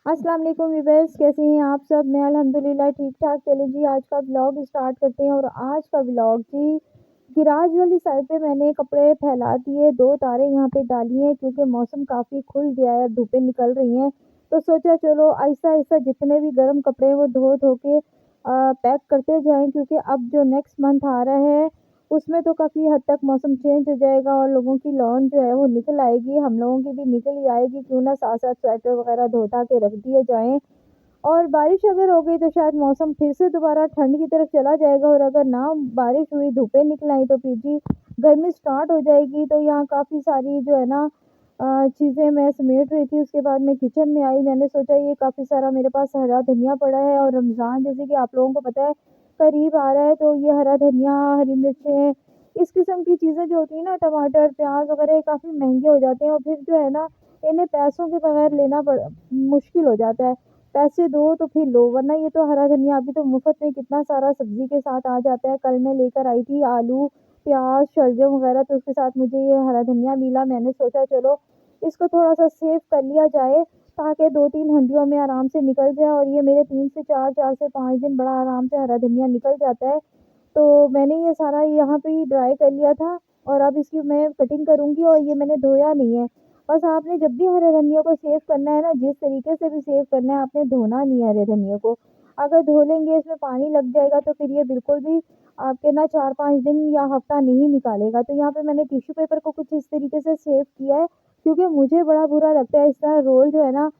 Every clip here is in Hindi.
अस्सलाम वालेकुम व्यूअर्स, कैसे हैं आप सब? मैं अल्हम्दुलिल्लाह ठीक-ठाक। चलिए जी, आज का व्लॉग स्टार्ट करते हैं। और आज का व्लॉग जी, गिराज वाली साइड पे मैंने कपड़े फैला दिए, 2 तारें यहाँ पे डाली हैं क्योंकि मौसम काफ़ी खुल गया है, धूपें निकल रही हैं। तो सोचा चलो आहिस्ता-आहिस्ता जितने भी गर्म कपड़े हैं वो धो-धो के पैक करते जाएँ, क्योंकि अब जो नेक्स्ट मंथ आ रहा है उसमें तो काफ़ी हद तक मौसम चेंज हो जाएगा और लोगों की लॉन जो है वो निकल आएगी, हम लोगों की भी निकल ही आएगी। क्यों ना साथ-साथ स्वेटर वगैरह धो-धा के रख दिए जाएँ। और बारिश अगर हो गई तो शायद मौसम फिर से दोबारा ठंड की तरफ चला जाएगा, और अगर ना बारिश हुई, धूपें निकल आई तो फिर जी गर्मी स्टार्ट हो जाएगी। तो यहाँ काफ़ी सारी जो है ना चीज़ें मैं समेट रही थी। उसके बाद मैं किचन में आई, मैंने सोचा ये काफ़ी सारा मेरे पास हरा धनिया पड़ा है, और रमज़ान जैसे कि आप लोगों को पता है करीब आ रहा है, तो ये हरा धनिया, हरी मिर्चें, इस किस्म की चीज़ें जो होती हैं ना, टमाटर, प्याज़ वगैरह, काफ़ी महँगे हो जाते हैं, और फिर जो है ना इन्हें पैसों के बगैर लेना मुश्किल हो जाता है। पैसे दो तो फिर लो, वरना ये तो हरा धनिया अभी तो मुफ़्त में कितना सारा सब्ज़ी के साथ आ जाता है। कल मैं लेकर आई थी आलू, प्याज़, शलजम वगैरह, तो उसके साथ मुझे ये हरा धनिया मिला। मैंने सोचा चलो इसको थोड़ा-सा सेव कर लिया जाए, ताकि 2-3 हंडियों में आराम से निकल जाए, और ये मेरे 3 से 4, 4 से 5 दिन बड़ा आराम से हरा धनिया निकल जाता है। तो मैंने ये सारा यहाँ पे ही ड्राई कर लिया था, और अब इसकी मैं कटिंग करूँगी, और ये मैंने धोया नहीं है। बस आपने जब भी हरे धनिया को सेव करना है ना, जिस तरीके से भी सेव करना है, आपने धोना नहीं है हरे धनिया को। अगर धो लेंगे, इसमें पानी लग जाएगा, तो फिर ये बिल्कुल भी आपके ना 4-5 दिन या हफ़्ता नहीं निकालेगा। तो यहाँ पे मैंने टिश्यू पेपर को कुछ इस तरीके से सेव किया है, क्योंकि मुझे बड़ा बुरा लगता है इस तरह रोल जो है ना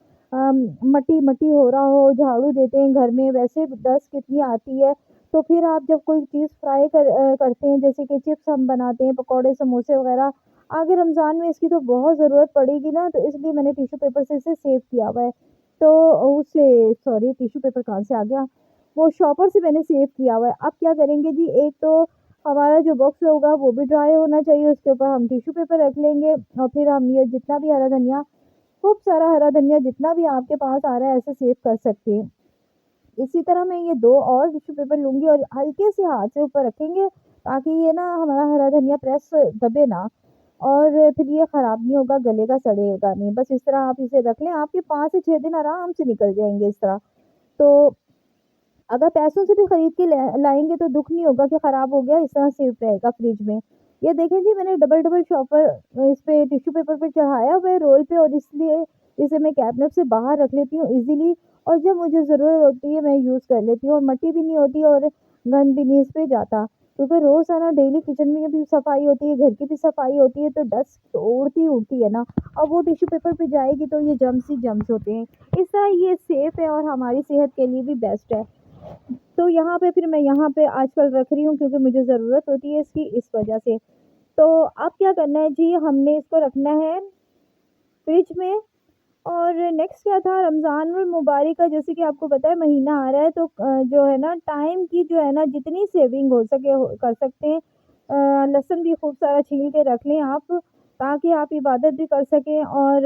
मट्टी-मट्टी हो रहा हो, झाड़ू देते हैं घर में, वैसे डस्ट कितनी आती है। तो फिर आप जब कोई चीज़ फ्राई करते हैं, जैसे कि चिप्स हम बनाते हैं, पकौड़े, समोसे वगैरह, आगे रमज़ान में इसकी तो बहुत ज़रूरत पड़ेगी ना, तो इसलिए मैंने टिश्यू पेपर से इसे सेव किया हुआ है। तो उससे सॉरी, टिश्यू पेपर कहाँ से आ गया? वो शॉपर से मैंने सेव किया हुआ है। अब क्या करेंगे जी, एक तो हमारा जो बॉक्स होगा वो भी ड्राई होना चाहिए, उसके ऊपर हम टिश्यू पेपर रख लेंगे, और फिर हम ये जितना भी हरा धनिया, खूब सारा हरा धनिया जितना भी आपके पास आ रहा है, ऐसे सेव कर सकते हैं। इसी तरह मैं ये 2 और टिश्यू पेपर लूँगी, और हल्के से हाथ से ऊपर रखेंगे, ताकि ये ना हमारा हरा धनिया प्रेस दबे ना, और फिर ये ख़राब नहीं होगा, गलेगा, सड़ेगा नहीं। बस इस तरह आप इसे रख लें, आपके 5 से 6 दिन आराम से निकल जाएँगे इस तरह। तो अगर पैसों से भी खरीद के लाएँगे तो दुःख नहीं होगा कि ख़राब हो गया, इस तरह सेफ रहेगा फ्रिज में। ये देखें जी, मैंने डबल-डबल शॉपर इस पे टिश्यू पेपर पे चढ़ाया हुआ है रोल पे, और इसलिए इसे मैं कैबिनेट से बाहर रख लेती हूँ ईज़िली, और जब मुझे ज़रूरत होती है मैं यूज़ कर लेती हूँ, और मट्टी भी नहीं होती और गंद भी नहीं इस पे जाता। क्योंकि रोज़ाना डेली किचन में भी सफाई होती है, घर की भी सफाई होती है, तो डस्ट तो उड़ती ही उड़ती है ना। अब वो टिश्यू पेपर पे जाएगी तो ये जर्म्स ही जर्म्स होते हैं। इस तरह ये सेफ है और हमारी सेहत के लिए भी बेस्ट है। तो यहाँ पे फिर मैं यहाँ पे आजकल रख रही हूँ, क्योंकि मुझे ज़रूरत होती है इसकी, इस वजह से। तो अब क्या करना है जी, हमने इसको रखना है फ्रिज में। और नेक्स्ट क्या था, रमज़ानुल मुबारक का जैसे कि आपको पता है महीना आ रहा है, तो जो है ना टाइम की जो है ना जितनी सेविंग हो सके हो कर सकते हैं। लहसुन भी खूब सारा छील के रख लें आप, ताकि आप इबादत भी कर सकें, और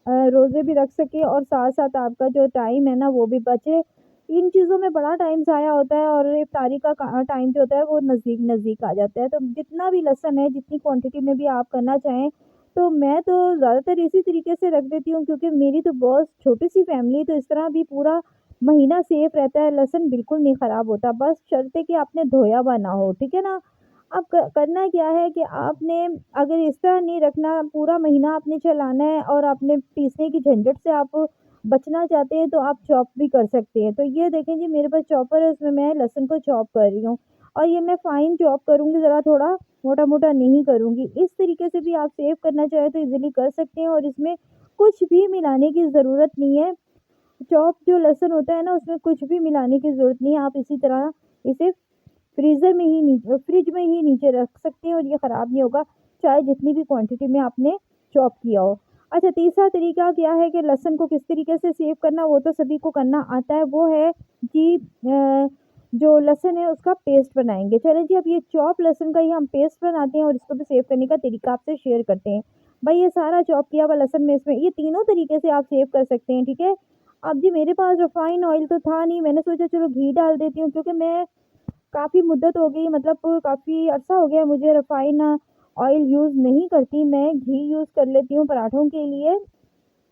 रोज़े भी रख सकें, और साथ-साथ आपका जो टाइम है ना वो भी बचे। इन चीज़ों में बड़ा टाइम ज़ाया होता है, और इफ्तारी का टाइम जो होता है वो नज़दीक-नज़दीक आ जाता है। तो जितना भी लहसुन है, जितनी क्वांटिटी में भी आप करना चाहें, तो मैं तो ज़्यादातर इसी तरीके से रख देती हूँ, क्योंकि मेरी तो बहुत छोटी-सी फैमिली है, तो इस तरह भी पूरा महीना सेफ रहता है, लहसुन बिल्कुल नहीं ख़राब होता, बस शर्त है कि आपने धोया हुआ ना हो, ठीक है ना? अब करना क्या है कि आपने अगर इस तरह नहीं रखना, पूरा महीना आपने चलाना है, और आपने पीसने की झंझट से आप बचना चाहते हैं, तो आप चॉप भी कर सकते हैं। तो ये देखें जी, मेरे पास चॉपर है, उसमें मैं लहसुन को चॉप कर रही हूँ, और ये मैं फाइन चॉप करूँगी, ज़रा थोड़ा मोटा-मोटा नहीं करूँगी। इस तरीके से भी आप सेव करना चाहें तो ईज़िली कर सकते हैं, और इसमें कुछ भी मिलाने की ज़रूरत नहीं है। चॉप जो लहसुन होता है ना, उसमें कुछ भी मिलाने की ज़रूरत नहीं है। आप इसी तरह इसे फ्रिज में ही नीचे रख सकते हैं, और ये ख़राब नहीं होगा, चाहे जितनी भी क्वांटिटी में आपने चॉप किया हो। अच्छा, तीसरा तरीका क्या है कि लहसुन को किस तरीके से सेव करना, वो तो सभी को करना आता है, वो है कि जो लहसुन है उसका पेस्ट बनाएँगे। चलें जी, अब ये चॉप लहसुन का ही हम पेस्ट बनाते हैं, और इसको भी सेव करने का तरीका आपसे शेयर करते हैं। भई ये सारा चॉप किया हुआ लहसुन में इसमें ये तीनों तरीके से आप सेव कर सकते हैं, ठीक है? अब जी मेरे पास रिफाइंड ऑयल तो था नहीं, मैंने सोचा चलो घी डाल देती हूँ, क्योंकि मैं काफ़ी मुद्दत हो गई, मतलब काफ़ी अरसा हो गया मुझे रिफाइन ऑयल यूज़ नहीं करती, मैं घी यूज़ कर लेती हूँ पराठों के लिए,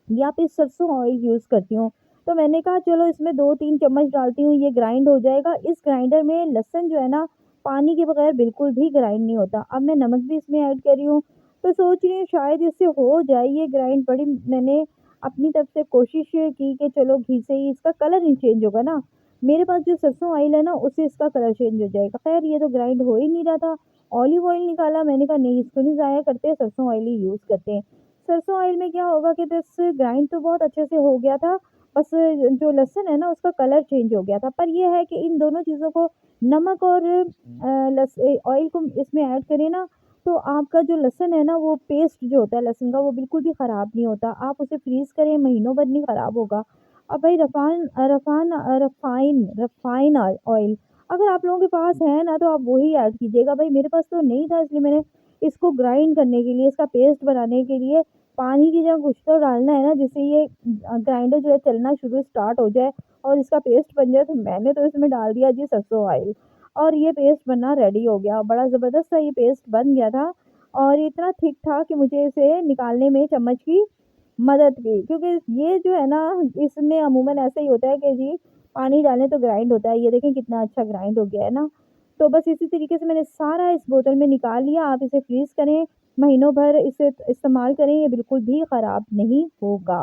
या फिर सरसों ऑयल यूज़ करती हूँ। तो मैंने कहा चलो इसमें 2-3 चम्मच डालती हूँ, ये ग्राइंड हो जाएगा। इस ग्राइंडर में लहसुन जो है ना, पानी के बगैर बिल्कुल भी ग्राइंड नहीं होता। अब मैं नमक भी इसमें ऐड कर रही हूँ, तो सोच रही हूँ शायद इससे हो जाए ये ग्राइंड। बड़ी मैंने अपनी तरफ से कोशिश की कि चलो घी से ही इसका कलर नहीं चेंज होगा ना, मेरे पास जो सरसों ऑयल है ना, उससे इसका कलर चेंज हो जाएगा। ख़ैर ये तो ग्राइंड हो ही नहीं रहा था। ऑलिव ऑयल निकाला, मैंने कहा नहीं इसको नहीं ज़ाया करते, सरसों ऑयल ही यूज़ करते हैं। सरसों ऑयल में क्या होगा कि बस ग्राइंड तो बहुत अच्छे से हो गया था, बस जो लहसुन है ना उसका कलर चेंज हो गया था। पर ये है कि इन दोनों चीज़ों को, नमक और ऑयल को इसमें ऐड करें ना, तो आपका जो लहसुन है ना, वो पेस्ट जो होता है लहसुन का, वो बिल्कुल भी ख़राब नहीं होता। आप उसे फ्रीज़ करें, महीनों भर नहीं ख़राब होगा। अब भाई रिफाइन ऑयल अगर आप लोगों के पास है ना, तो आप वही ऐड कीजिएगा। भाई मेरे पास तो नहीं था, इसलिए मैंने इसको ग्राइंड करने के लिए, इसका पेस्ट बनाने के लिए पानी की जगह कुछ तो डालना है ना, जिससे ये ग्राइंडर जो है चलना शुरू स्टार्ट हो जाए और इसका पेस्ट बन जाए। तो मैंने तो इसमें डाल दिया जी सरसों ऑयल, और ये पेस्ट बनना रेडी हो गया। बड़ा ज़बरदस्त सा ये पेस्ट बन गया था, और इतना थिक था कि मुझे इसे निकालने में चम्मच की मदद की, क्योंकि ये जो है ना, इसमें अमूमन ऐसा ही होता है कि जी पानी डालें तो ग्राइंड होता है। ये देखें कितना अच्छा ग्राइंड हो गया है ना। तो बस इसी तरीके से मैंने सारा इस बोतल में निकाल लिया। आप इसे फ्रीज़ करें, महीनों भर इसे इस्तेमाल करें, ये बिल्कुल भी ख़राब नहीं होगा।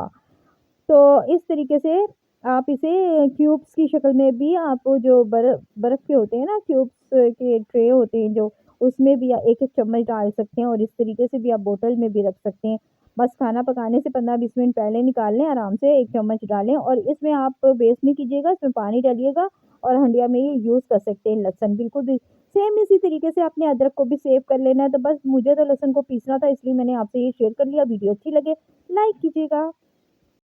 तो इस तरीके से आप इसे क्यूब्स की शक्ल में भी, आप जो बर्फ़ के होते हैं ना, क्यूब्स के ट्रे होते हैं जो, उसमें भी 1-1 चम्मच डाल सकते हैं, और इस तरीके से भी आप बोतल में भी रख सकते हैं। बस खाना पकाने से 15-20 मिनट पहले निकाल लें, आराम से 1 चम्मच डालें, और इसमें आप वेस्ट नहीं कीजिएगा, इसमें पानी डालिएगा और हंडिया में ये यूज़ कर सकते हैं लहसुन बिल्कुल भी। सेम इसी तरीके से आपने अदरक को भी सेव कर लेना है। तो बस मुझे तो लहसुन को पीसना था, इसलिए मैंने आपसे ये शेयर कर लिया। वीडियो अच्छी लगे लाइक कीजिएगा।